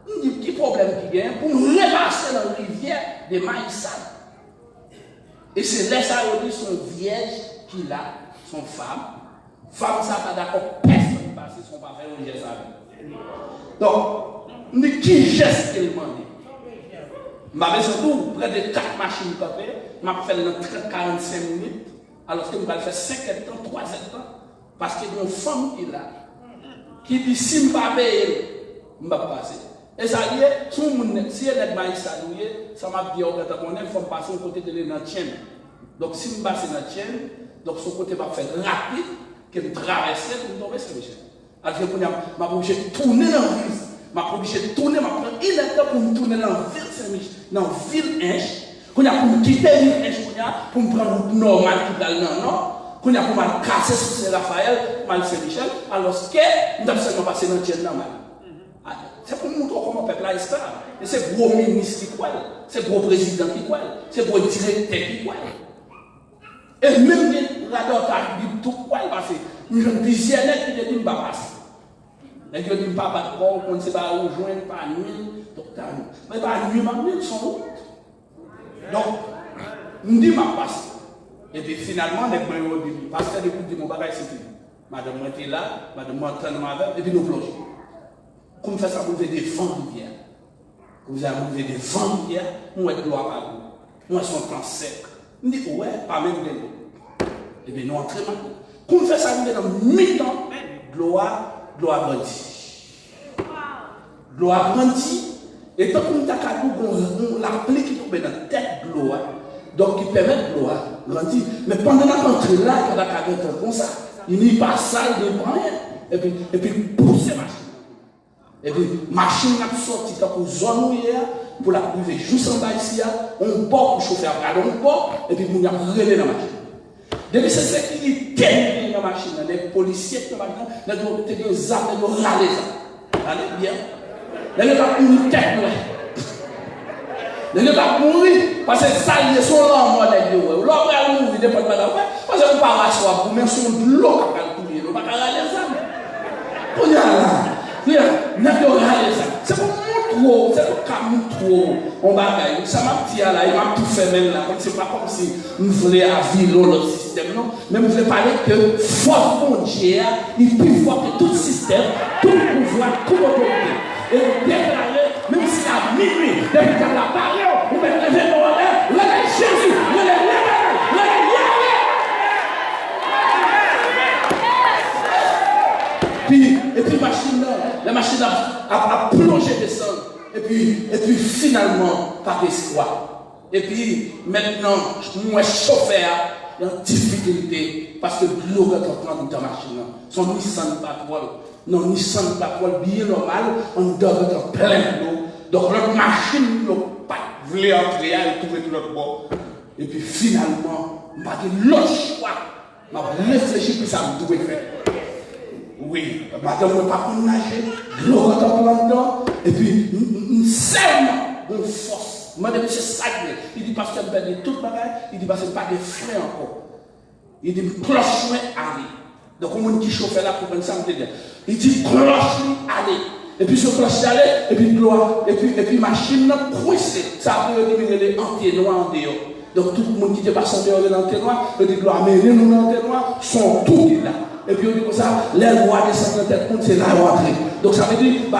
On dit petit problème qui vient pour nous repasser dans la rivière de Maïssa. Et c'est là ça dit son vierge qu'il a, son femme. Femme ça pas d'accord, personne passe son pas faire un geste avec. Donc, on dit qui geste qu'il demande. Je vais surtout près de 4 machines capées, je vais faire dans 45 minutes, alors que je vais faire 5 temps, 3 temps, parce qu'il y a une femme qui est là, qui dit si je ne vais pas payer, je vais passer. Et ça y est, si elle est maïs saloué, ça m'a dit, il faut passer au côté de la tienne. Donc si je passe dans la tienne, donc son côté va faire rapide, qu'elle traverse pour tomber sur le chien. Alors que je vais obligé de tourner dans la ville. Je suis obligé de tourner, je prends une étape pour me tourner dans la ville Saint-Michel, dans la ville Inche. Pour me quitter la ville Inche, pour me prendre une route normale qui est dans le nord. Pour me casser sur Saint-Raphaël, pour me Saint-Michel, alors que nous devons seulement passer dans le tiers normal. C'est pour montrer comment le peuple a esclave. Et c'est gros ministre qui croit, c'est gros président qui croit, c'est gros directeur qui croit. Et même la docteur dit tout quoi il passe. Nous sommes visionnaires qui disent pas passer. Les gens disent pas de corps, on ne sait pas où joindre, pas nuit, docteur. Mais pas nuit, ma nuit, sont route. Donc, nous disons pas passer. Et puis finalement, les gens disent, parce que les gens disent mon bagage c'est fini. Madame était là, madame m'entend avec, et puis nous plongeons. Comme ça, ça vous fait des vents d'hier. Vous avez des vents d'hier, moi je dois pas vous. Moi je suis en temps sec. On dit, ouais, pas même de l'eau. Et bien, nous entrons maintenant. Comme ça, ça nous dans mi-temps, gloire grandit. Gloire grandit. Et tant qu'on a l'appelé qui tombe dans la tête gloire, donc qui permet de gloire grandir. Mais pendant l'entrée là, quand on a comme ça, il n'y a pas ça, il n'y a pas rien. Et puis, pousser machine. Et puis, machine a sorti pour zone hier, pour la priver juste en bas ici, on part pour chauffer à bras, on part, et puis on a relé dans la machine. Depuis c'est ce qui est terrible dans la machine, les policiers dans la machine, les gens armes, les gens râlent ça. Allez bien. Les gens ont une tête, les gens ont mourir, parce que ça, ils sont là en mode de l'eau. L'homme va mourir, il n'est pas de la parce qu'on ne peut pas rasseoir pour mettre sur de l'eau qui a courir, on ne peut pas râler ça. On y a là. C'est pour trop, c'est pour camus trop. On va gagner. Ça m'a dit là, il m'a tout fait même là. C'est pas comme si nous voulions aviler le système, non. Mais nous voulons parler que force mondiale, il est plus fort que tout système, tout pouvoir, toute autorité. Et déclarer, même si à minuit, depuis qu'on a parlé, on met les gens en l'air, là, Jésus, et puis la machine a plongé descendre. Et puis finalement, pas d'espoir. Et puis maintenant, moi chauffeur, il y a une difficulté parce que l'eau est en train de la machine. Son Nissan Patrol. Non, Nissan Patrol, bien normal, on doit être plein d'eau. Donc notre machine n'a pas voulu entrer, elle trouver tout l'autre bord. Et puis finalement, je n'ai pas l'autre choix. Je réfléchi puis ça me doit faire. Oui, madame ne pas nager, l'eau est en plein dedans, et puis, seulement, une force. Madame, c'est sacré. Il dit, parce que je perds tout le bagage, il dit, parce que ce n'est pas des frais encore. Il dit, cloche-moi, allez. Donc, on dit, qui chauffe là pour penser à me dire. Il dit, cloche-moi, allez. Et puis, sur cloche allez, et puis, gloire, et puis, machine, coincée. Ça a pris les entiers noirs en dehors. Donc, tout le monde qui est passé en dehors de l'entier noir, il dit, gloire, mais les entiers noirs sont tous là. Et puis on dit comme ça, les rois descendent de tête, c'est la rentrée. Donc ça veut dire, la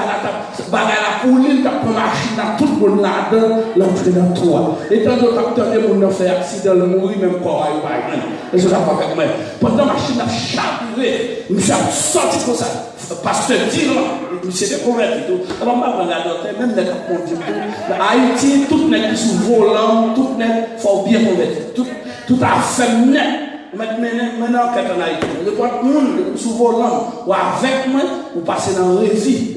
pouline, la machine, tout le monde là-dedans, l'entrée dans toi. Et tant que capteur de monde fait accident, le mourir, même corps, il va rien. Et je ne vais pas faire moi. Pendant la machine a chaviré, nous sommes sortis comme ça. Pasteur dit non, il s'est converti tout. Alors, on va prendre la docteur, même les capteurs dit tout. Haïti, tout n'est sous volant, tout n'est faut bien converti. Tout a fait net. Maintenant, quand on a été, le monde sous volant, ou avec moi, ou passer dans révi,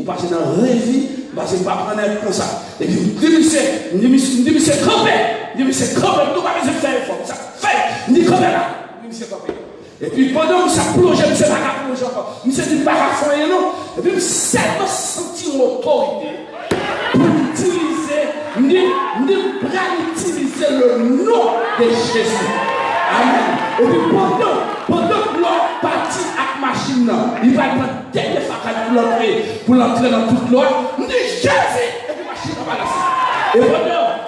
bah, c'est pas prendre comme ça. Et puis, je dis, c'est campé. Je dis, c'est campé. Nous, pas besoin de faire effort. Ça fait. Je dis, campé là. Je dis, c'est campé. Et puis, pendant que ça plonge, je ne sais pas plonger encore. Je ne sais pas faire non. Et puis, je sais pas sentir l'autorité pour utiliser, utiliser le nom de Jésus. Amen. Et puis, pendant que l'on partit avec la machine, il va prendre des facades pour l'entrer dans toute l'eau. Je dis, Jésus. Et puis, la machine va balancer. Et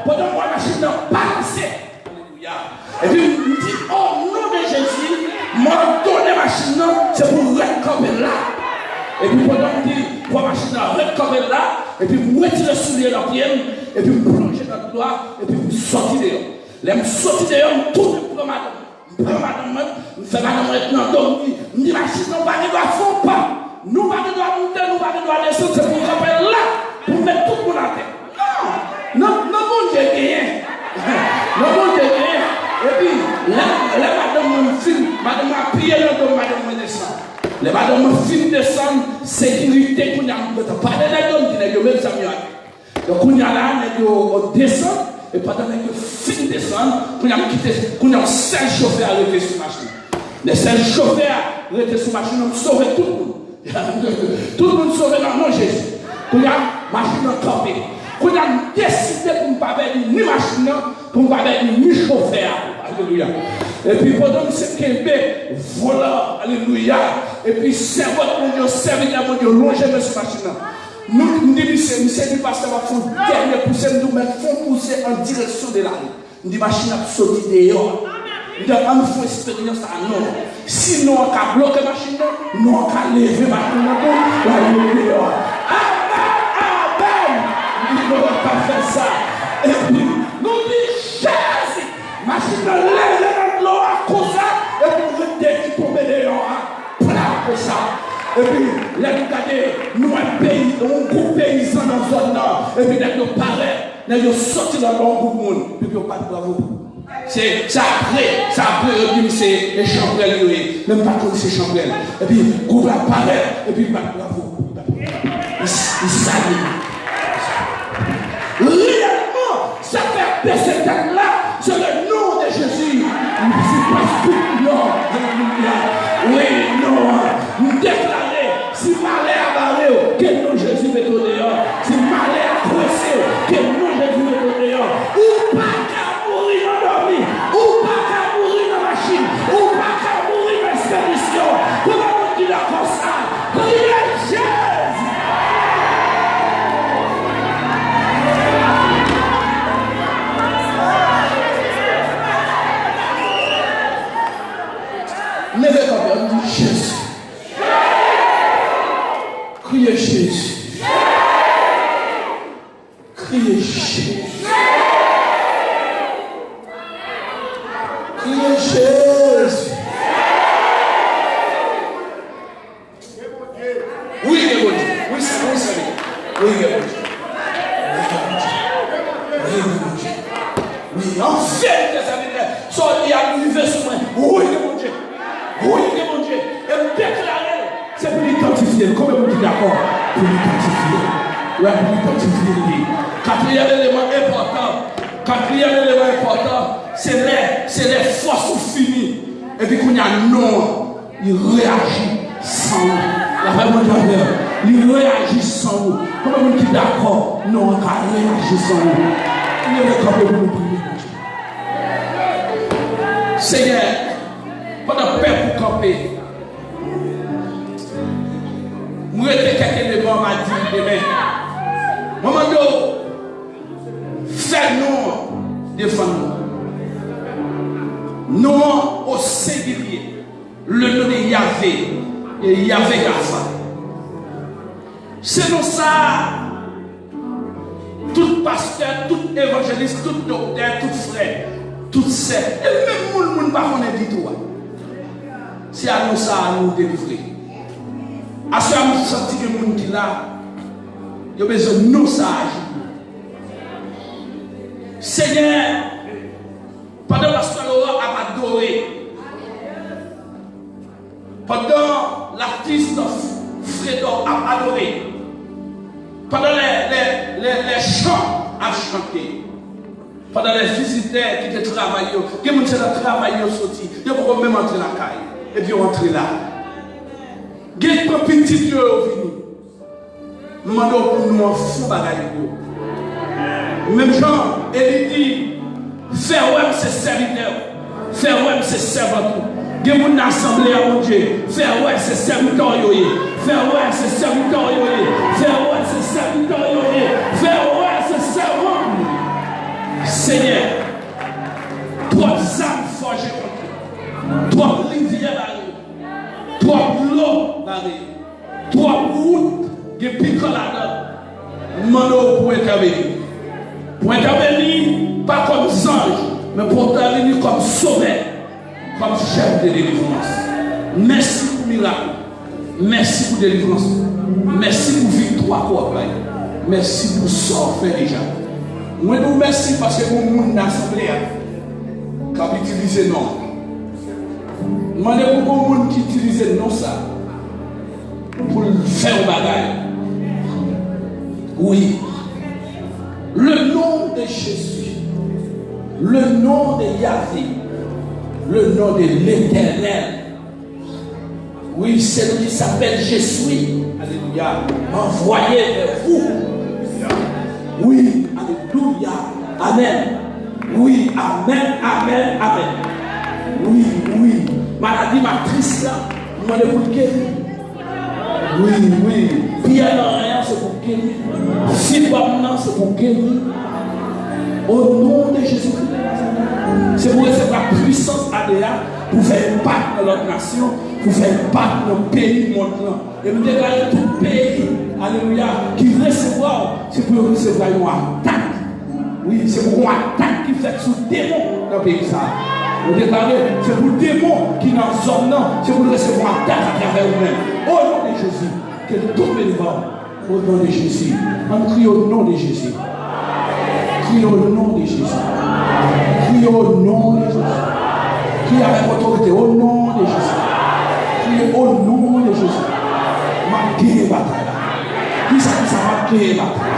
pendant que la machine va balancer. Alléluia. Et puis, il dit, au nom de Jésus, m'a donné ma machine, c'est pour recommencer là. Et puis pendant que dit, pour la machine recommencer là, et puis vous retirez le soulier dans le pied, et puis vous plongez dans le doigt, et puis vous sortez dehors. Là, vous sortez dehors, vous tournez pour madame. Vous prenez madame, vous faites madame maintenant dormir. Vous dites, machine, nous ne doit pas. Nous ne doit monter, nous ne doit descendre, c'est pour recommencer là, pour mettre tout le monde en tête. Non, bon Dieu gagné. Non, bon Dieu gagné. Et puis, là, madame a prié là, madame me descend. Les madame me fin descendre, sécurité qu'on a pas de l'homme qui n'est même ça mieux. Donc, on y a là, on descend, et pendant que fin descendre, on a un seul chauffeur arrêté sur la machine. Les seuls chauffeurs arrêtés sur la machine, on sauve tout le monde. Tout le monde sauve dans le nom de Jésus. On a machine campée. On a décidé pour ne pas faire ni machine, pour ne pas faire ni chauffeur. Alléluia. Et puis pendant que c'est Québec, voilà, alléluia. Et puis c'est votre mon Dieu, serviteur mon Dieu, longez sur cette machine. Nous disons, c'est du pasteur va faire dernier pousser, nous font pousser en direction de la rue. Nous disons, machine a sauté dehors. Nous avons fait expérience à nous. Sinon, on a bloqué la machine, nous on a levé la machine dehors. Amen. Nous ne pouvons pas faire ça. Et puis, nous disons, Jésus, machine a levé dans l'eau à cause ça, et puis nous devons tomber dehors. Pour ça. Et puis, là, nous regardons, nous, un pays, un groupe paysan dans la zone nord, et puis, nous paraît, nous sortis dans le bon monde, puis nous pas de bravo. C'est ça après, c'est les chambrelles, même pas comme c'est chambrelles. Et puis, le groupe apparaît, et puis, pas de bravo. Il s'allie. Réellement, ça fait baisser cette là, c'est le nom de Jésus. C'est pas tout, non. Oui, non. Nous déclarer, si malheur a barré, que nous Jésus met au dehors. Si malheur a pressé, que nous Jésus met au dehors. Ou pas qu'à mourir endormi, ou pas qu'à mourir dans la machine, ou pas qu'à mourir dans l'expédition. Comment on dit la comme ça? Priez Jésus. Levez comme on dit Jésus. Criez Jésus. Criez Jésus. Criez Jésus. Oui, il est bon Dieu. Oui, c'est bon, c'est bon. Oui, il est bon Dieu. Oui, il est bon Dieu. Oui, en fait, les amis, il y a arrivé sur moi. Oui, il est bon Dieu. Oui, il est bon Dieu. Et vous déclarez, c'est pour l'identifier. Comment vous dites d'accord? Pour l'identifier. Oui, pour l'identifier. Quatrième élément important, c'est les forces finies. Et puis, quand il y a un nom, il réagit sans vous. Il y a vraiment de il réagit sans vous. Comment vous dites d'accord? Non, il réagit sans vous. Il est comme vous priez. Seigneur, pendant paix pour camper, moi, quelqu'un de bon m'a dit demain. Maman, fais-nous défendre nous. Nous au singulier, le nom de Yahvé et Yahvé Rapha. C'est nous ça, tout pasteur, tout évangéliste, tout docteur, tout frère, tout sœur, et même le monde ne va pas du tout. C'est à nous ça à nous délivrer. À ce moment où nous sentons que le monde qui est là, il y a besoin de nous ça agir. Seigneur, pendant la soirée a adoré, pendant l'artiste Fredo a adoré, Pendant les chants à chanter. Pendant les visiteurs qui étaient travaillés, qui ont travaillé au sorti, ils vont même entrer dans la caille. Et puis rentrer là. Il y a un petit Dieu qui est venu. Nous demandons pour nous en fou bagaille. Même Jean, il dit, faire ouais ses serviteurs, faire ouais ses servants. Il y a une assemblée à mon Dieu, faire ouais ses serviteurs, faire ouais ses serviteurs, faire ouais ses serviteurs, faire ouais ses servants. Seigneur, toi âmes forgées contre toi rivière barrée, toi l'eau barrée, toi route qui pique là-dedans. Mano pour intervenir. Pour intervenir, pas comme ange, mais pour intervenir comme sauveur, comme chef de délivrance. Merci pour miracle. Merci pour délivrance. Merci pour victoire. Merci pour sortir déjà. Moi, nous merci parce que mon monde d'assemblée a utilisé non. Moi, je veux mon monde qui utilise non ça pour faire un bagage. Oui. Le nom de Jésus, le nom de Yahvé, le nom de l'Éternel. Oui, celui qui s'appelle Jésus. Alléluia. Envoyé vers vous. Oui, alléluia. Amen. Oui, amen, amen, amen. Oui, oui. Maladie matrice là, moi de pour guérir. Oui, oui. Pierre dans rien, c'est pour guérir. Fibrome non, c'est pour guérir. Au nom de Jésus-Christ. C'est pour recevoir la puissance ADA pour faire part de notre nation, pour faire part de notre pays monde. Et nous déclarer tout pays, alléluia, qui recevoir, c'est pour recevoir une attaque. Oui, c'est pour une attaque qui fait sous démon dans le pays. Nous déclarer, c'est pour le démon qui est dans la zone, c'est pour recevoir une attaque à travers nous-mêmes. Au nom de Jésus, que tout le monde, au nom de Jésus, on crie au nom de Jésus. Crie au nom de Jésus. Crie au nom de Jésus. Crie avec autorité au nom de Jésus. Crie au nom de Jésus. Marquez bataille. Qui ça va marquer bataille?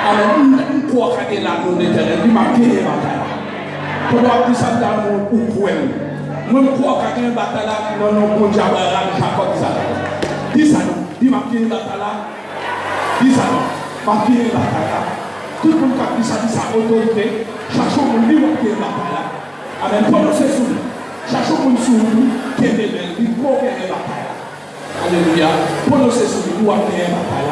Alors, nous croyons qu'il y a là dans l'éternel. Il marquez bataille. Pour voir qui ça dans mon ou moi, je crois qu'il y a une bataille là dans mon diable Jacob. Dis ça non. Dis marquez bataille là. Dis ça non. Marquez bataille là. Tout le monde qui dit ça autorité, cherchons mon livre qui est bataille. Amen. Prononcez sur nous. Cherchons mon sur nous qui est belle. Il faut qu'il y ait bataille. Alléluia. Prononcez sur nous qui est bataille.